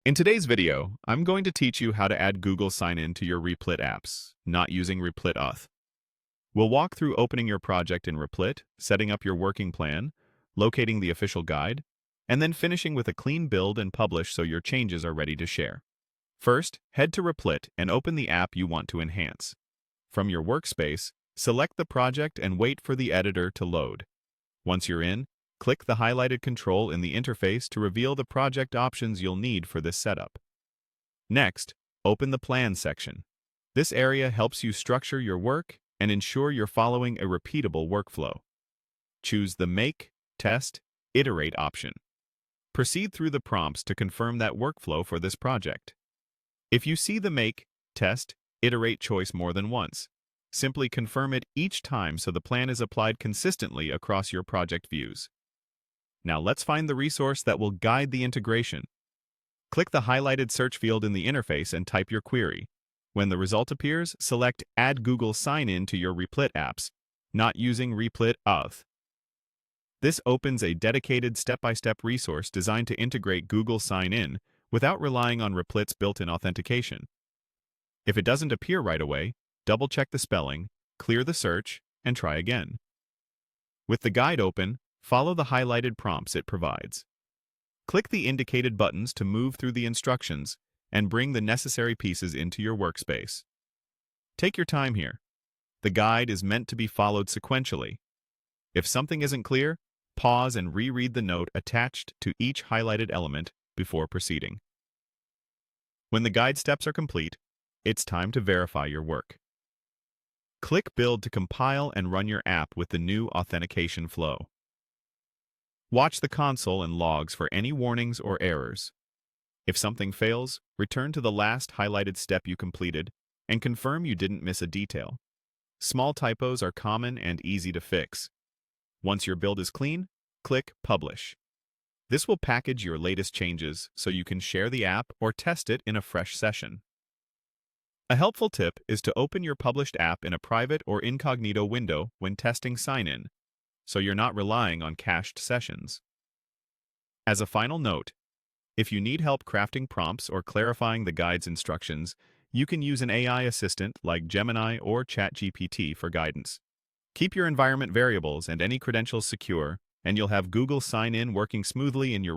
In today's video, I'm going to teach you how to add Google Sign-In to your Replit apps, not using Replit Auth. We'll walk through opening your project in Replit, setting up your working plan, locating the official guide, and then finishing with a clean build and publish so your changes are ready to share. First, head to Replit and open the app you want to enhance. From your workspace, select the project and wait for the editor to load. Once you're in, click the highlighted control in the interface to reveal the project options you'll need for this setup. Next, open the Plan section. This area helps you structure your work and ensure you're following a repeatable workflow. Choose the Make, Test, Iterate option. Proceed through the prompts to confirm that workflow for this project. If you see the Make, Test, Iterate choice more than once, simply confirm it each time so the plan is applied consistently across your project views. Now let's find the resource that will guide the integration. Click the highlighted search field in the interface and type your query. When the result appears, select Add Google Sign-In to your Replit apps, not using Replit Auth. This opens a dedicated step-by-step resource designed to integrate Google Sign-In without relying on Replit's built-in authentication. If it doesn't appear right away, double-check the spelling, clear the search, and try again. With the guide open, follow the highlighted prompts it provides. Click the indicated buttons to move through the instructions and bring the necessary pieces into your workspace. Take your time here. The guide is meant to be followed sequentially. If something isn't clear, pause and reread the note attached to each highlighted element before proceeding. When the guide steps are complete, it's time to verify your work. Click Build to compile and run your app with the new authentication flow. Watch the console and logs for any warnings or errors. If something fails, return to the last highlighted step you completed and confirm you didn't miss a detail. Small typos are common and easy to fix. Once your build is clean, click Publish. This will package your latest changes so you can share the app or test it in a fresh session. A helpful tip is to open your published app in a private or incognito window when testing sign-in, so you're not relying on cached sessions. As a final note, if you need help crafting prompts or clarifying the guide's instructions, you can use an AI assistant like Gemini or ChatGPT for guidance. Keep your environment variables and any credentials secure, and you'll have Google Sign-In working smoothly in your